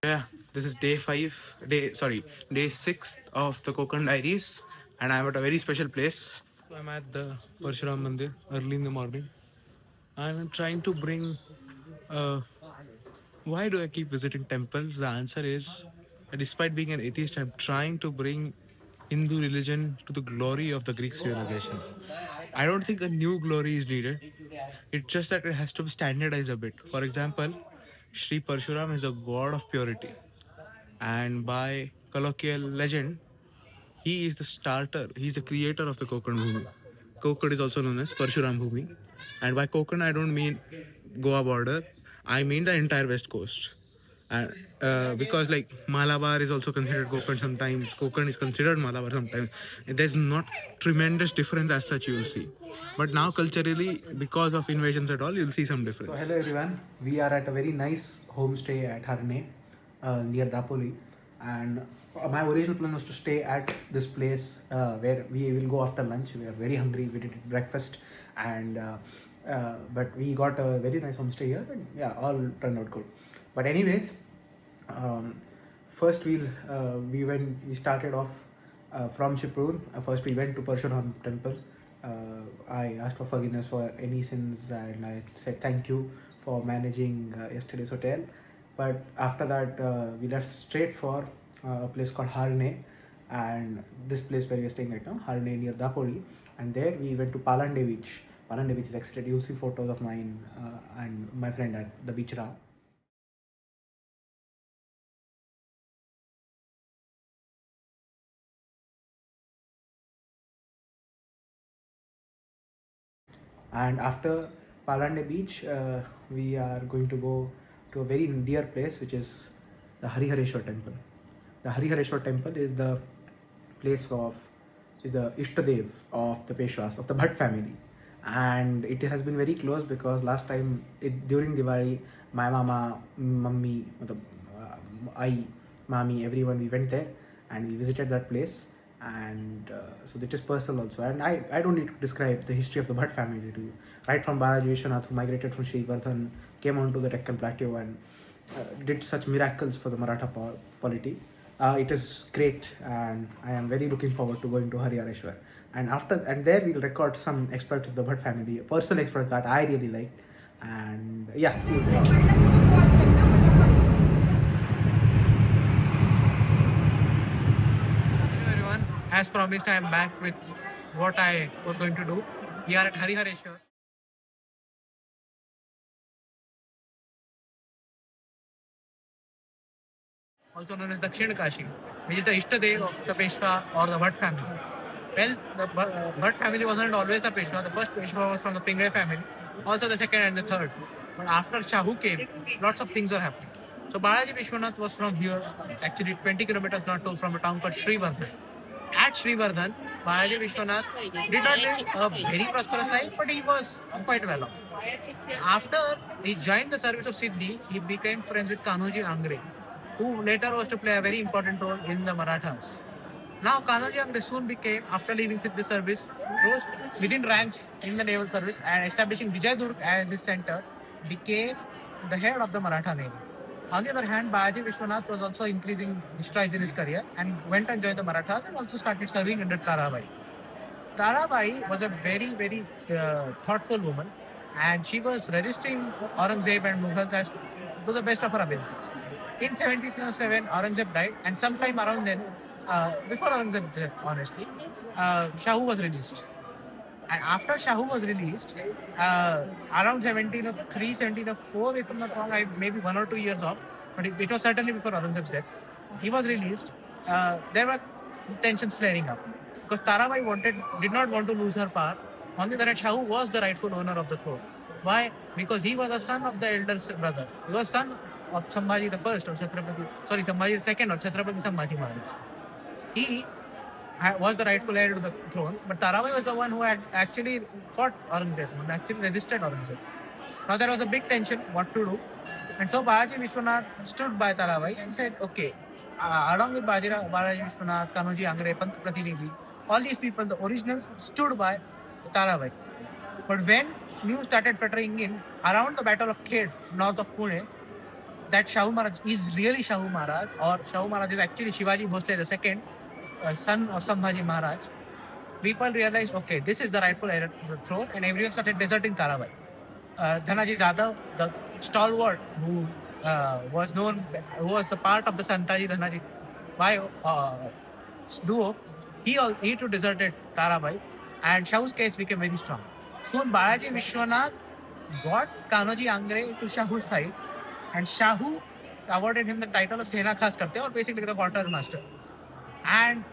Yeah, this is day 6 of the Kokand Diaries, and I'm at a very special place. So I'm at the Parshuram Mandir early in the morning. I'm trying to bring. Uh, why do I keep visiting temples? The answer is, despite being an atheist, I'm trying to bring Hindu religion to the glory of the Greek civilization. I don't think a new glory is needed. It's just that it has to be standardized a bit. For example, Sri Parshuram is the god of purity, and by colloquial legend, he is the starter. He's the creator of the Konkan Bhumi. Konkan is also known as Parshuram Bhumi. And by Konkan, I don't mean Goa border. I mean the entire west coast. And because like Malabar is also considered Konkan sometimes, Konkan is considered Malabar sometimes. There's not tremendous difference as such you'll see. But now culturally, because of invasions at all, you'll see some difference. So hello everyone, we are at a very nice homestay at Harne near Dapoli, and my original plan was to stay at this place where we will go after lunch. We are very hungry, we did breakfast, and but we got a very nice homestay here, and yeah, all turned out good. But anyways, um, first we started off from Shiproon. First we went to Parshuram temple. I asked for forgiveness for any sins, and I said thank you for managing yesterday's hotel. But after that, we left straight for a place called Harne, and this place where we are staying right now, Harne near Dapoli. And there we went to Palande Beach. Palande Beach is excellent. You'll see photos of mine and my friend at the beach. And after Palande Beach, we are going to go to a very dear place, which is the Harihareshwar temple. The Harihareshwar temple is the place of is the Ishtadev of the Peshwas of the Bhatt family, and it has been very close because last time during Diwali, my mama, mummy, I, mami, everyone we went there and we visited that place, and so it is personal also. And I don't need to describe the history of the Bhatt family to you. Right from Balaji Vishwanath, who migrated from Srivardhan, came onto the Deccan Plateau and did such miracles for the Maratha polity. It is great, and I am very looking forward to going to Harihareshwar. And there we'll record some expert of the Bhatt family, a personal expert that I really liked. And yeah, see you there. Hello everyone. As promised, I am back with what I was going to do. We are at Harihareshwar, also known as Dakshin Kashi, which is the Ishtadev of the Peshwa or the Bhatt family. Well, the Bhatt family wasn't always the Peshwa. The first Peshwa was from the Pingre family, also the second and the third. But after Shahu came, lots of things were happening. So Balaji Vishwanath was from here, actually 20 kilometers not too from a town called Srivardhan. At Srivardhan, Balaji Vishwanath did not live a very prosperous life, but he was quite well off. After he joined the service of Siddhi, he became friends with Kanoji Angre, who later was to play a very important role in the Marathas. Now, Kanoji Angre soon became, after leaving Siddhi service, rose within ranks in the naval service and establishing Vijayadurg as his center, became the head of the Maratha Navy. On the other hand, Baji Vishwanath was also increasing strides in his career and went and joined the Marathas and also started serving under Tarabai. Tarabai was a very, very thoughtful woman, and she was resisting Aurangzeb and Mughals as to the best of her abilities. In 1707, Aurangzeb died, and sometime around then, before Aurangzeb died, honestly, Shahu was released. And after Shahu was released, around 1703, 1704, if I'm not wrong, I maybe 1 or 2 years off, but it was certainly before Aurangzeb's death. He was released. There were tensions flaring up because Tarabai did not want to lose her power. On the other hand, Shahu was the rightful owner of the throne. Why? Because he was a son of the elder brother. He was son of Sambhaji the first or Sambhaji the second or Chhatrapati Sambhaji Maharaj. He was the rightful heir to the throne, but Tarabai was the one who had actually fought Aurangzeb, who actually resisted Aurangzeb. Now there was a big tension what to do, and so Balaji Vishwanath stood by Tarabai and said, okay, along with Balaji Vishwanath, Kanoji Angre, Pant Pratinidhi, all these people, the originals, stood by Tarabai. But when news started filtering in around the Battle of Khed, north of Pune, that Shahu Maharaj is really Shahu Maharaj, or Shahu Maharaj is actually Shivaji Bhosle the second, son of Sambhaji Maharaj, people realized, okay, this is the rightful heir to the throne, and everyone started deserting Tarabai. Dhanaji Jadhav, the stalwart who who was the part of the Santaji Dhanaji duo, he too deserted Tarabai, and Shahu's case became very strong. Soon Balaji Vishwanath got Kanoji Angre to Shahu's side, and Shahu awarded him the title of Sena Khas Karte, or basically the quartermaster. And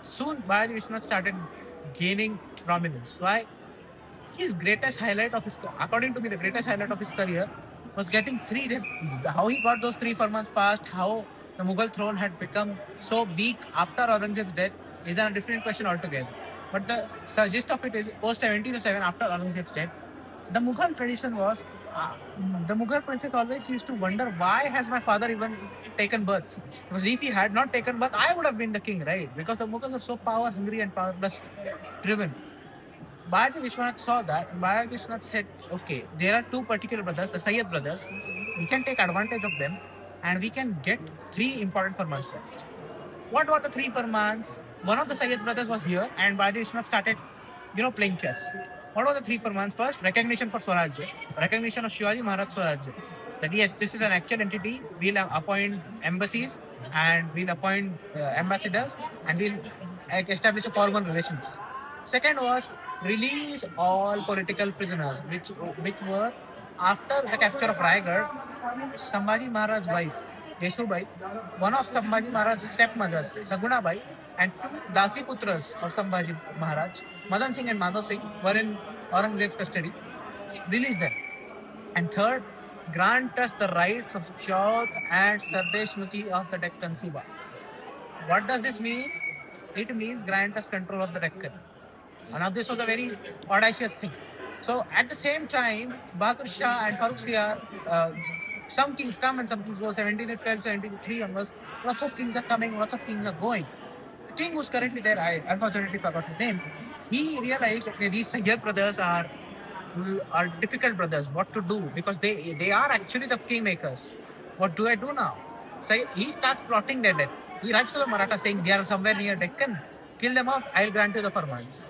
soon Balaji Vishwanath started gaining prominence. Why? His greatest highlight of his, according to me, the greatest highlight of his career was getting how he got those 3 Farmans passed, how the Mughal throne had become so weak after Aurangzeb's death is a different question altogether. But the gist of it is, post 1707, after Aurangzeb's death, the Mughal tradition was, the Mughal princes always used to wonder, why has my father even taken birth? Because if he had not taken birth, I would have been the king, right? Because the Mughals are so power hungry and power lust driven. Balaji Vishwanath saw that, and Balaji Vishwanath said, okay, there are 2 particular brothers, the Sayyid brothers, we can take advantage of them, and we can get 3 important Farmans first. What were the 3 Farmans? One of the Sayyid brothers was here, and Balaji Vishwanath started, playing chess. What were the 3 Farmans? First, recognition for Swarajya, recognition of Shivaji Maharaj Swarajya. That yes, this is an actual entity, we'll appoint embassies, and we'll appoint ambassadors, and we'll establish a formal relations. Second was release all political prisoners, which were after the capture of Raigad, Sambhaji Maharaj's wife, Yesubai, one of Sambhaji Maharaj's stepmothers, Saguna Bai, and 2 Dasi Putras of Sambhaji Maharaj, Madan Singh and Madhav Singh, were in Aurangzeb's custody. Release them. And third, grant us the rights of Chaudh and Sardeshmukhi of the Deccan Suba. What does this mean? It means grant us control of the Deccan. Now this was a very audacious thing. So at the same time, Bahadur Shah and Farrukh Siyar, some kings come and some kings go. 1712, 1703 onwards, lots of kings are coming, lots of kings are going. The king who's currently there, I unfortunately forgot his name, he realized, okay, these Sayyid brothers are difficult brothers. What to do? Because they are actually the kingmakers. What do I do now? So he starts plotting their death. He writes to the Marathas saying, they are somewhere near Deccan. Kill them off, I'll grant you the Farmans.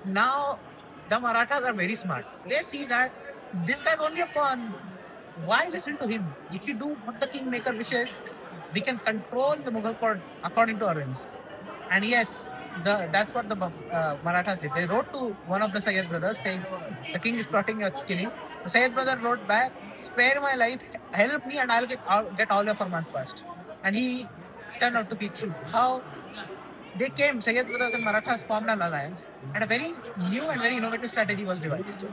Now, the Marathas are very smart. They see that this guy's only a pawn. Why listen to him? If you do what the kingmaker wishes, we can control the Mughal court according to our whims. And yes, that's what the Marathas did. They wrote to one of the Sayyid brothers saying, the king is plotting your killing. The Sayyid brother wrote back, spare my life, help me, and I'll get all your Farmans passed. And he turned out to be true. How? They came, Sayyid brothers and Marathas formed an alliance, and a very new and very innovative strategy was devised.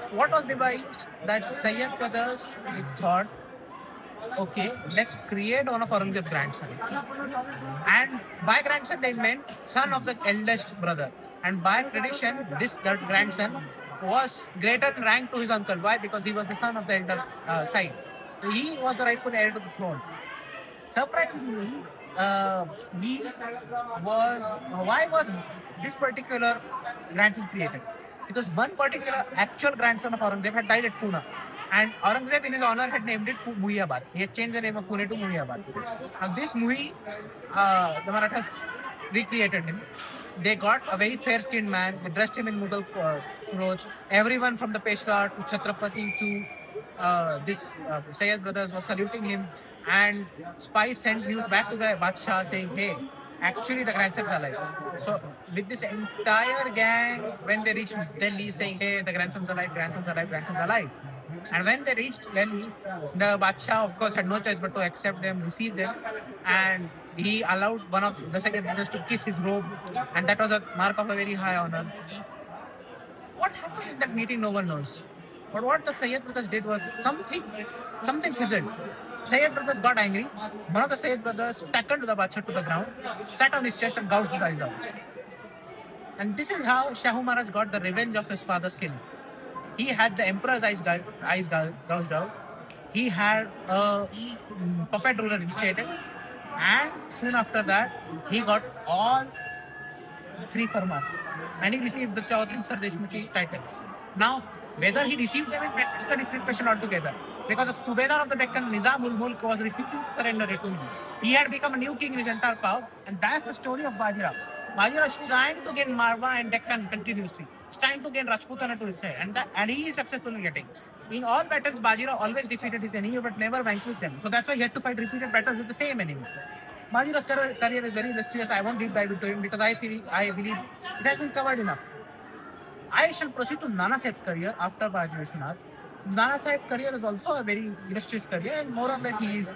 What was devised? That Sayyid brothers thought, okay, let's create one of Aurangzeb's grandson. And by grandson, they meant son of the eldest brother. And by tradition, that grandson was greater in rank to his uncle. Why? Because he was the son of the elder side. So he was the rightful heir to the throne. Surprisingly, why was this particular grandson created? Because one particular actual grandson of Aurangzeb had died at Pune, and Aurangzeb in his honor had named it Muhiyabad. He had changed the name of Pune to Muhiyabad. Now this Muhi, the Marathas recreated him. They got a very fair-skinned man. They dressed him in Mughal clothes. Everyone from the Peshwa to Chhatrapati to this Sayyid brothers was saluting him. And spies sent news back to the Badshah saying, hey, actually the grandson's alive. So with this entire gang, when they reached Delhi saying, hey, the grandson's alive, grandson's alive, grandson's alive. And when they reached Delhi, the Badshah of course had no choice but to accept them, receive them. And he allowed one of the Sayyid brothers to kiss his robe. And that was a mark of a very high honor. What happened in that meeting, no one knows. But what the Sayyid brothers did was something fizzled. Sayyid brothers got angry. One of the Sayyid brothers tackled the Badshah to the ground, sat on his chest and gouged his eyes out. And this is how Shahu Maharaj got the revenge of his father's killing. He had the emperor's eyes gouged out. He had a puppet ruler instated. And soon after that, he got all 3 Farmans. And he received the Chaudhry and Sardeshmukhi titles. Now, whether he received them in practice is a different question altogether. because the Subedar of the Deccan, Nizam ul Mulk, was refusing to surrender it to him. He had become a new king in his entire power, and that's the story of Bajirao. Bajirao is trying to gain Marwa and Deccan continuously. He's trying to gain Rajputana to his side, and he is successful in getting. In all battles, Bajirao always defeated his enemy, but never vanquished them. So that's why he had to fight repeated battles with the same enemy. Bajirao's career is very illustrious. I won't deep dive into him because I believe it has been covered enough. I shall proceed to Nana Sahib's career after Balaji Vishwanath. Nana Sahib's career is also a very illustrious career, and more or less he is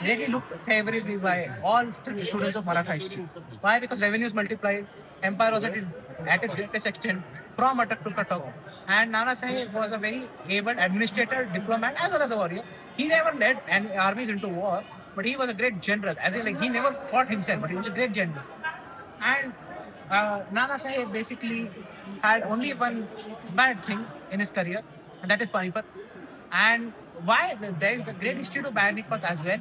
really looked favorably by all students of Maratha history. Why? Because revenues multiplied, empire was at its greatest extent from Atak to Katok, and Nana Sahib was a very able administrator, diplomat, as well as a warrior. He never led armies into war, but he was a great general. As in, like, he never fought himself, but he was a great general. And Nana Sahib basically had only one bad thing in his career, and that is Panipat. And why? There is a great history to Panipat as well.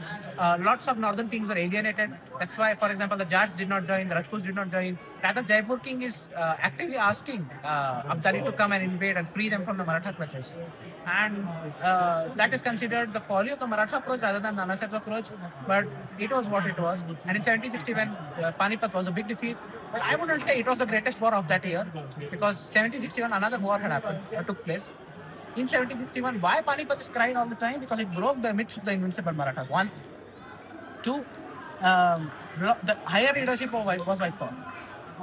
Lots of northern kings were alienated. That's why, for example, the Jats did not join, the Rajputs did not join. Rather, Jaipur king is actively asking Abdali to come and invade and free them from the Maratha clutches. And that is considered the folly of the Maratha approach rather than Nana Sahib's approach. But it was what it was. And in 1760, when Panipat was a big defeat, but I wouldn't say it was the greatest war of that year, because 1761 another war had happened, took place. In 1761, why Panipat is cried all the time? Because it broke the myth of the invincible Marathas. One, two, the higher leadership was wiped off.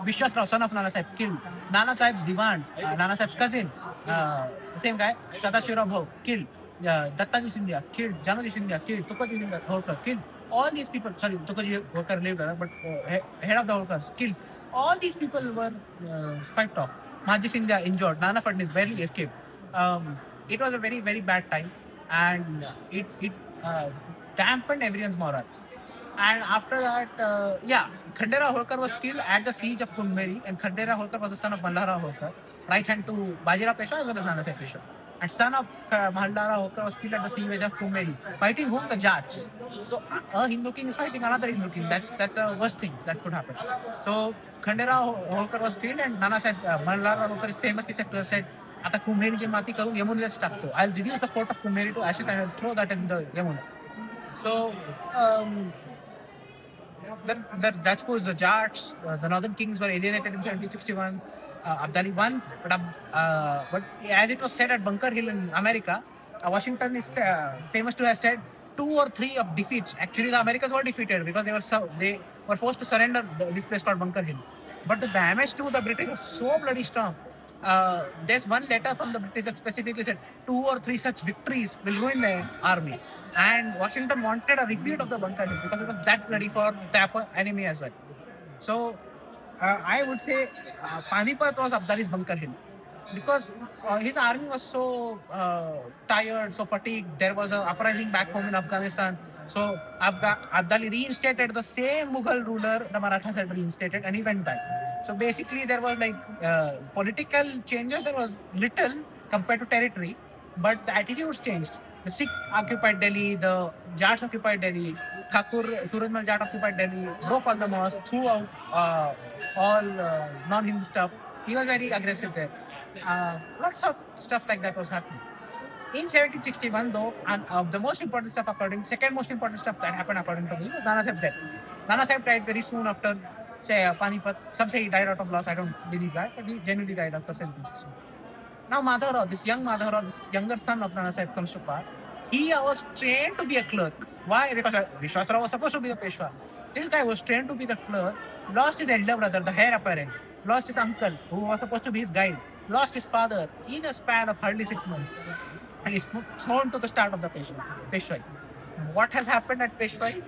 Vishwas Rao, son of Nana Sahib, killed. Nana Sahib's divan, Nana Sahib's cousin, the same guy, Sadashirao Bhau, killed. Dattaji Scindia, killed. Janoji Scindia, killed. Tukaji Holkar, killed. All these people, sorry, Tukaji Holkar lived, but head of the Holkars, killed. All these people were wiped off. Maji Scindia injured. Nana Fadnis barely escaped. It was a very, very bad time, and it dampened everyone's morals. And after that, Khandera Holkar was killed at the siege of Kunmeri, and Khandera Holkar was the son of Malhara Holkar, right hand to Bajirao Peshwa as well as Nana Sahib Peshwa. And son of Malhara Holkar was killed at the siege of Kunmeri, fighting whom? The Jats. So a Hindu king is fighting another Hindu king. That's a worst thing that could happen. So Khandera Holkar was killed, and Nana Sahib Malhara Holkar is famously said to have said, आता कुम्हेरीची माती करून यमुनेलाच टाकतो. I'll reduce the fort of Kumeri to ashes and I'll throw that in the Yamuna. So the Rajputs, the Jats, the northern kings were alienated in 1761. Abdali won, but as it was said at Bunker Hill in America, Washington is famous to have said 2 or 3 of defeats. Actually, the Americans were defeated because they were forced to surrender this place called Bunker Hill. But the damage to the British was so bloody strong. There's one letter from the British that specifically said 2 or 3 such victories will ruin the army. And Washington wanted a repeat of the Bunker Hill because it was that bloody for the enemy as well. So I would say Panipat was Abdali's Bunker Hill, because his army was so tired, so fatigued. There was an uprising back home in Afghanistan. So Abdali reinstated the same Mughal ruler the Marathas had reinstated, and he went back. So basically there was like political changes. There was little compared to territory, but the attitudes changed. The Sikhs occupied Delhi, the Jats occupied Delhi, Thakur Surajmal Jat occupied Delhi, broke all the mosques, threw out all non-Hindu stuff. He was very aggressive there. Lots of stuff like that was happening. In 1761, though, and the most important stuff second most important stuff that happened according to me was Nana Sahib's death. Nana Sahib died very soon after, say, Panipat. Some say he died out of loss. I don't believe that, but he genuinely died after 1760. Now Madhavrao, this younger son of Nana Sahib comes to power. He was trained to be a clerk. Why? Because Vishwas Rao was supposed to be the Peshwa. This guy was trained to be the clerk, lost his elder brother, the heir apparent, lost his uncle, who was supposed to be his guide, lost his father in a span of hardly 6 months, and is thrown to the start of the Peshwai. What has happened at Peshwai?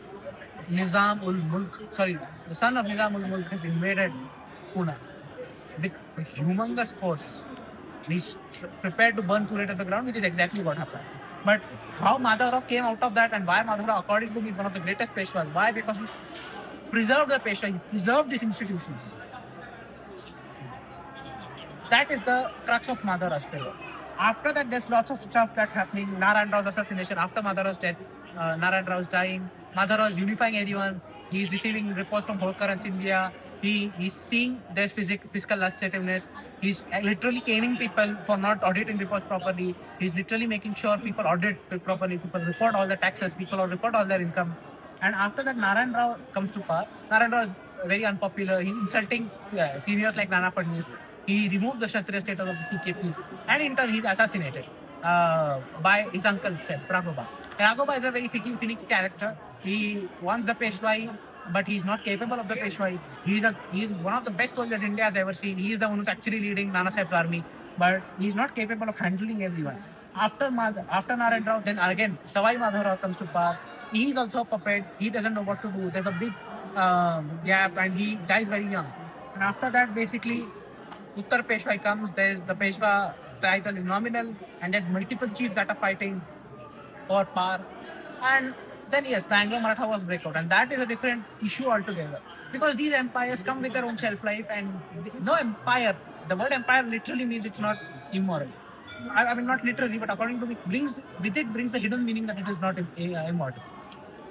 Nizam ul Mulk, the son of Nizam ul Mulk has invaded Pune with a humongous force. He's prepared to burn Pune to the ground, which is exactly what happened. But how Madhavrao came out of that, and why Madhavrao, according to me, is one of the greatest Peshwas. Why? Because he preserved the Peshwa, he preserved these institutions. That is the crux of Madhavrao's career. After that, there's lots of stuff that's happening. Narayan Rao's assassination, after Madhavrao's death, Narayan Rao is dying. Madhavrao is unifying everyone. He is receiving reports from Holkar and Scindia. He's seeing there's fiscal assertiveness. He's literally caning people for not auditing reports properly. He's literally making sure people audit properly, people report all the taxes, people report all their income. And after that, Narayan Rao comes to power. Narayan Rao is very unpopular. He's insulting seniors like Nana Fadnis. He removes the Kshatriya status of the CKPs, and in turn, he's assassinated by his uncle itself, Raghoba. Raghoba is a very finicky character. He wants the Peshwai, but he's not capable of the Peshwai. He's one of the best soldiers India has ever seen. He is the one who's actually leading Nana Sahib's army, but he's not capable of handling everyone. After Narayan Rao, then again Savai Madhav Rao comes to power. He's also a puppet. He doesn't know what to do. There's a big gap, and he dies very young. And after that, basically, Uttar Peshwai comes. There's the Peshwa title is nominal, and there's multiple chiefs that are fighting for power. And then yes, the Anglo-Maratha was breakout, and that is a different issue altogether. Because these empires come with their own shelf life, and no empire. The word empire literally means it's not immoral. I mean, not literally, but according to me, brings the hidden meaning that it is not immortal.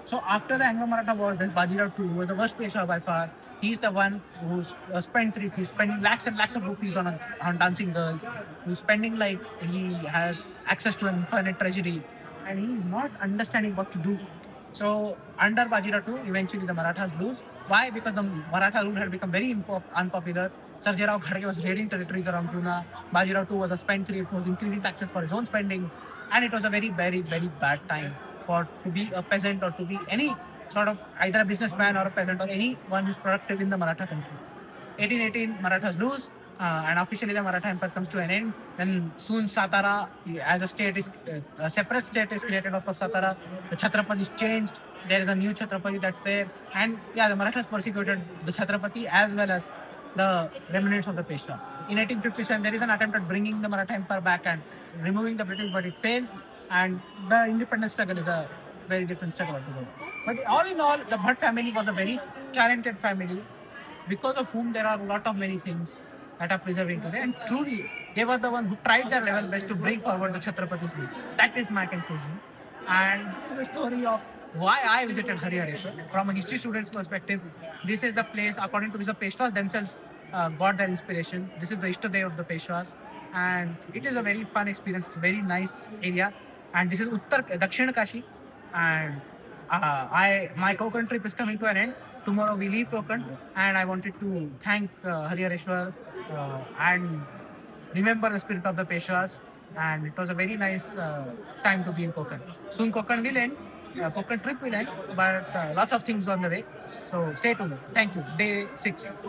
So after the Anglo-Maratha Wars, there's Bajirao II, who was the worst Peshwa by far. He's the one who's spending lakhs and lakhs of rupees on dancing girls. Who's spending like he has access to an infinite treasury, and he's not understanding what to do. So under Bajirao II, eventually the Marathas lose. Why? Because the Maratha rule had become very unpopular. Sarjirao Khadge was raiding territories around Pune. Bajirao II was a spendthrift, was increasing taxes for his own spending, and it was a very, very, very bad time to be a peasant or to be any sort of either a businessman or a peasant or anyone who's productive in the Maratha country. 1818, Marathas lose, and officially the Maratha Empire comes to an end. Then soon Satara, as a state, is a separate state is created out of Satara. The Chhatrapati is changed. There is a new Chhatrapati that's there, and yeah, the Marathas persecuted the Chhatrapati as well as the remnants of the Peshwa. In 1857, there is an attempt at bringing the Maratha Empire back and removing the British, but it fails. And the independence struggle is a very different struggle altogether. But all in all, the Bhatt family was a very talented family, because of whom there are a lot of many things that are preserving today. And truly, they were the one who tried their level best to bring forward the Chhatrapatis myth. That is my conclusion. And this is the story of why I visited Harihareshwar. From a history student's perspective, this is the place, according to which the Peshwas themselves got their inspiration. This is the Ishtadev of the Peshwas. And it is a very fun experience. It's a very nice area. And this is Dakshin Kashi. And my Konkan trip is coming to an end. Tomorrow we leave Konkan, and I wanted to thank Harihareshwar and remember the spirit of the Peshwas. And it was a very nice time to be in Konkan. Soon Konkan will end, Konkan trip will end, but lots of things on the way. So stay tuned. Thank you. Day 6.